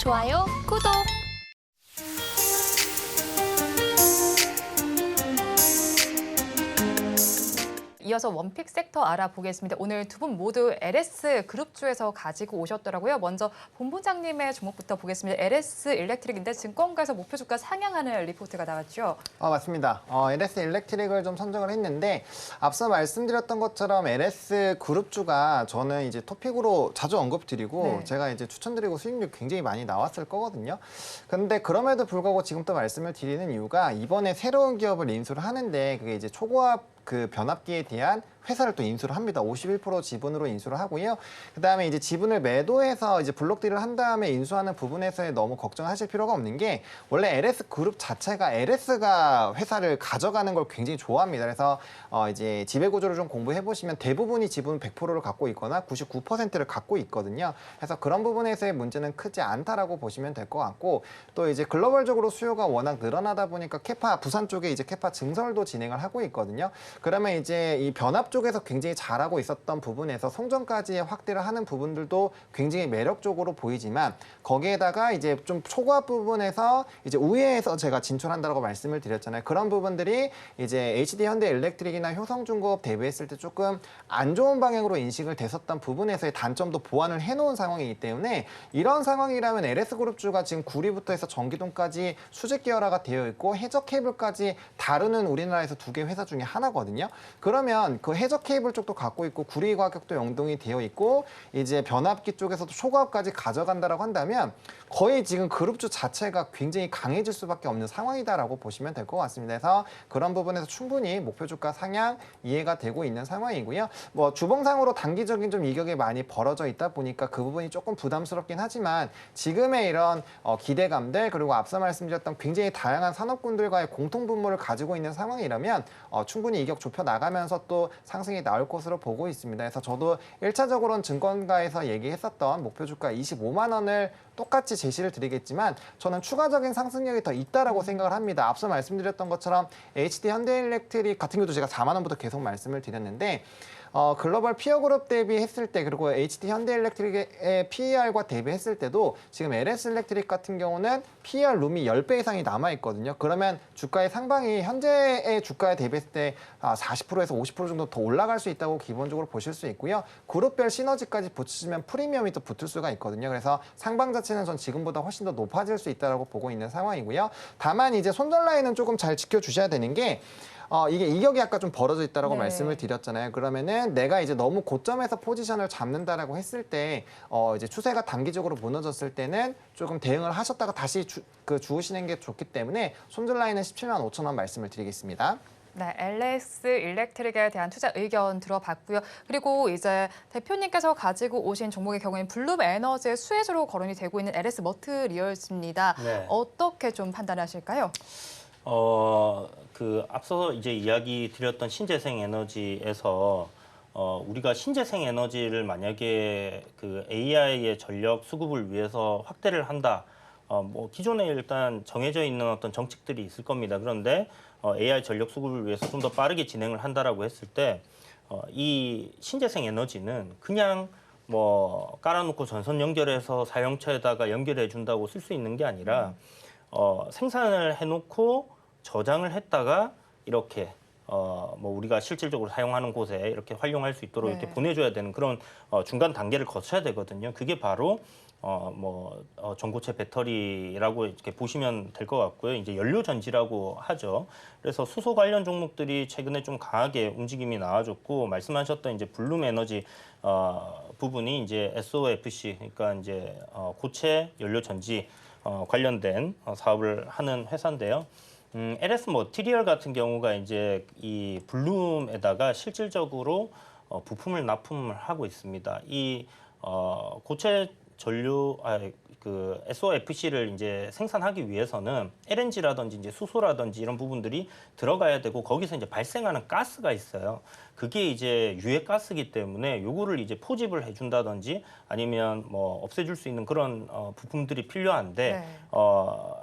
좋아요, 구독. 이어서 원픽 섹터 알아보겠습니다. 오늘 두 분 모두 LS 그룹주에서 가지고 오셨더라고요. 먼저 본부장님의 종목부터 보겠습니다. LS 일렉트릭인데 증권가에서 목표 주가 상향하는 리포트가 나왔죠. 맞습니다. LS 일렉트릭을 좀 선정을 했는데 앞서 말씀드렸던 것처럼 LS 그룹주가 저는 이제 토픽으로 자주 언급드리고 네. 제가 이제 추천드리고 수익률 굉장히 많이 나왔을 거거든요. 근데 그럼에도 불구하고 지금 또 말씀을 드리는 이유가 이번에 새로운 기업을 인수를 하는데 그게 이제 초고압 그 변압기에 대한 회사를 또 인수를 합니다. 51% 지분으로 인수를 하고요. 그다음에 이제 지분을 매도해서 이제 블록딜을 한 다음에 인수하는 부분에서 너무 걱정하실 필요가 없는 게 원래 LS 그룹 자체가 LS가 회사를 가져가는 걸 굉장히 좋아합니다. 그래서 이제 지배 구조를 좀 공부해 보시면 대부분이 지분 100%를 갖고 있거나 99%를 갖고 있거든요. 그래서 그런 부분에서의 문제는 크지 않다라고 보시면 될 것 같고 또 이제 글로벌적으로 수요가 워낙 늘어나다 보니까 캐파 부산 쪽에 이제 캐파 증설도 진행을 하고 있거든요. 그러면 이제 이 변압 쪽에서 굉장히 잘하고 있었던 부분에서 송전까지 확대를 하는 부분들도 굉장히 매력적으로 보이지만 거기에다가 이제 좀 초과압 부분에서 이제 우회해서 제가 진출한다고 말씀을 드렸잖아요. 그런 부분들이 이제 HD 현대 일렉트릭이나 효성중공업 대비했을 때 조금 안 좋은 방향으로 인식을 됐었던 부분에서의 단점도 보완을 해놓은 상황이기 때문에 이런 상황이라면 LS그룹주가 지금 구리부터 해서 전기동까지 수직 계열화가 되어 있고 해저 케이블까지 다루는 우리나라에서 두 개 회사 중에 하나거든요. 그러면 그 해저 케이블 쪽도 갖고 있고 구리 가격도 연동이 되어 있고 이제 변압기 쪽에서도 초과압까지 가져간다라고 한다면 거의 지금 그룹주 자체가 굉장히 강해질 수밖에 없는 상황이다라고 보시면 될 것 같습니다. 그래서 그런 부분에서 충분히 목표 주가 상향 이해가 되고 있는 상황이고요. 뭐 주봉상으로 단기적인 좀 이격이 많이 벌어져 있다 보니까 그 부분이 조금 부담스럽긴 하지만 지금의 이런 기대감들 그리고 앞서 말씀드렸던 굉장히 다양한 산업군들과의 공통 분모를 가지고 있는 상황이라면 충분히 이격 좁혀 나가면서 또 상승이 나올 것으로 보고 있습니다. 그래서 저도 1차적으로는 증권가에서 얘기했었던 목표 주가 25만 원을 똑같이 제시를 드리겠지만 저는 추가적인 상승력이 더 있다라고 생각을 합니다. 앞서 말씀드렸던 것처럼 HD 현대일렉트릭 같은 경우도 제가 4만 원부터 계속 말씀을 드렸는데 글로벌 피어 그룹 대비했을 때 그리고 HD 현대일렉트릭의 PER과 대비했을 때도 지금 LS 일렉트릭 같은 경우는 PER 룸이 10배 이상이 남아있거든요. 그러면 주가의 상방이 현재의 주가에 대비했을 때 40%에서 50% 정도 더 올라갈 수 있다고 기본적으로 보실 수 있고요. 그룹별 시너지까지 붙이시면 프리미엄이 또 붙을 수가 있거든요. 그래서 상방 자체는 전 지금보다 훨씬 더 높아질 수 있다고 보고 있는 상황이고요. 다만 이제 손절 라인은 조금 잘 지켜주셔야 되는 게 이게 이격이 아까 좀 벌어져 있다라고 네. 말씀을 말씀을 드렸잖아요. 그러면은 내가 이제 너무 고점에서 포지션을 잡는다라고 했을 때 이제 추세가 단기적으로 무너졌을 때는 조금 대응을 하셨다가 다시 주우시는 게 좋기 때문에 손절 라인은 17만 5천 원 말씀을 드리겠습니다. 네, LS 일렉트릭에 대한 투자 의견 들어봤고요. 그리고 이제 대표님께서 가지고 오신 종목의 경우에는 블룸 에너지의 수혜주로 거론이 되고 있는 LS 머트리얼즈입니다. 네. 어떻게 좀 판단하실까요? 앞서 이제 이야기 드렸던 신재생 에너지에서 우리가 신재생 에너지를 만약에 그 AI의 전력 수급을 위해서 확대를 한다. 뭐 기존에 일단 정해져 있는 어떤 정책들이 있을 겁니다. 그런데 AI 전력 수급을 위해서 좀 더 빠르게 진행을 한다라고 했을 때 이 신재생 에너지는 그냥 뭐 깔아놓고 전선 연결해서 사용처에다가 연결해 준다고 쓸 수 있는 게 아니라 생산을 해놓고 저장을 했다가 이렇게 뭐 우리가 실질적으로 사용하는 곳에 이렇게 활용할 수 있도록 네. 이렇게 보내줘야 되는 그런 중간 단계를 거쳐야 되거든요. 그게 바로 전고체 배터리라고 이렇게 보시면 될 것 같고요. 이제 연료 전지라고 하죠. 그래서 수소 관련 종목들이 최근에 좀 강하게 움직임이 나와줬고 말씀하셨던 이제 블룸 에너지 부분이 이제 SOFC 그러니까 이제 고체 연료 전지 관련된 사업을 하는 회사인데요. LS 머티리얼 같은 경우가 이제 이 블룸에다가 실질적으로 부품을 납품을 하고 있습니다. 이 고체 전류 그 SOFC를 이제 생산하기 위해서는 LNG라든지 이제 수소라든지 이런 부분들이 들어가야 되고 거기서 이제 발생하는 가스가 있어요. 그게 이제 유해 가스이기 때문에 요거를 이제 포집을 해준다든지 아니면 뭐 없애줄 수 있는 그런 부품들이 필요한데 네.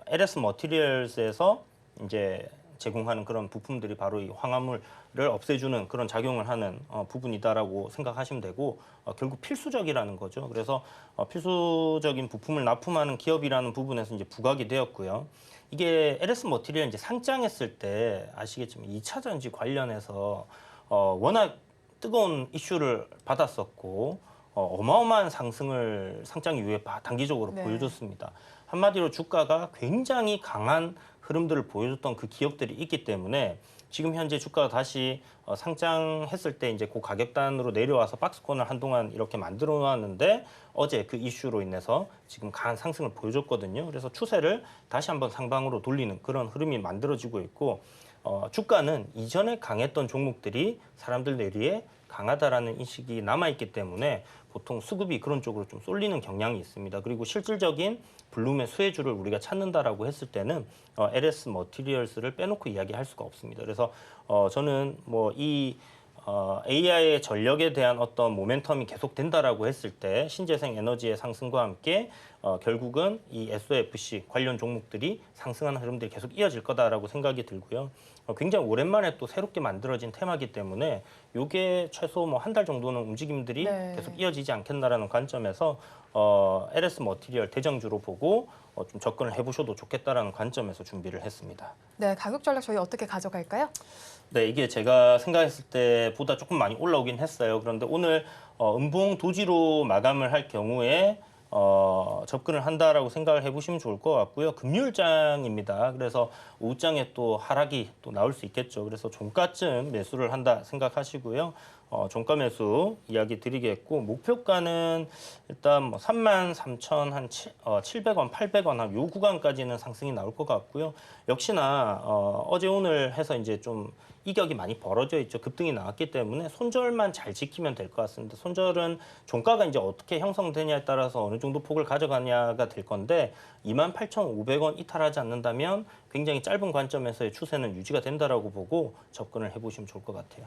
LS 머티리얼스에서 이제 제공하는 그런 부품들이 바로 이 황화물을 없애주는 그런 작용을 하는 부분이다라고 생각하시면 되고 결국 필수적이라는 거죠. 그래서 필수적인 부품을 납품하는 기업이라는 부분에서 이제 부각이 되었고요. 이게 LS 머티리얼 이제 상장했을 때 아시겠지만 2차 전지 관련해서 워낙 뜨거운 이슈를 받았었고 어마어마한 상승을 상장 이후에 단기적으로 네. 보여줬습니다. 한마디로 주가가 굉장히 강한 흐름들을 보여줬던 그 기업들이 있기 때문에 지금 현재 주가가 다시 상장했을 때 이제 그 가격단으로 내려와서 박스권을 한동안 이렇게 만들어 놨는데 어제 그 이슈로 인해서 지금 강한 상승을 보여줬거든요. 그래서 추세를 다시 한번 상방으로 돌리는 그런 흐름이 만들어지고 있고 주가는 이전에 강했던 종목들이 사람들 내리에 강하다라는 인식이 남아있기 때문에 보통 수급이 그런 쪽으로 좀 쏠리는 경향이 있습니다. 그리고 실질적인 블룸의 수혜주를 우리가 찾는다라고 했을 때는 LS 머티리얼스를 빼놓고 이야기할 수가 없습니다. 그래서 저는 뭐 이 AI의 전력에 대한 어떤 모멘텀이 계속된다라고 했을 때 신재생 에너지의 상승과 함께 결국은 이 SOFC 관련 종목들이 상승하는 흐름들이 계속 이어질 거다라고 생각이 들고요. 굉장히 오랜만에 또 새롭게 만들어진 테마이기 때문에 이게 최소 뭐 한 달 정도는 움직임들이 네. 계속 이어지지 않겠나라는 관점에서 LS 머티리얼 대장주로 보고 좀 접근을 해보셔도 좋겠다라는 관점에서 준비를 했습니다. 네, 가격 전략 저희 어떻게 가져갈까요? 네, 이게 제가 생각했을 때보다 조금 많이 올라오긴 했어요. 그런데 오늘 음봉 도지로 마감을 할 경우에 접근을 한다라고 생각을 해보시면 좋을 것 같고요. 금요일장입니다. 그래서 오후장에 또 하락이 또 나올 수 있겠죠. 그래서 종가쯤 매수를 한다 생각하시고요. 종가 매수 이야기 드리겠고 목표가는 일단 뭐 33,700원, 800원 한 요 구간까지는 상승이 나올 것 같고요. 역시나 어제 오늘 해서 이제 좀 이격이 많이 벌어져 있죠. 급등이 나왔기 때문에 손절만 잘 지키면 될 것 같습니다. 손절은 종가가 이제 어떻게 형성되냐에 따라서 어느 정도 폭을 가져가냐가 될 건데 28,500원 이탈하지 않는다면 굉장히 짧은 관점에서의 추세는 유지가 된다라고 보고 접근을 해보시면 좋을 것 같아요.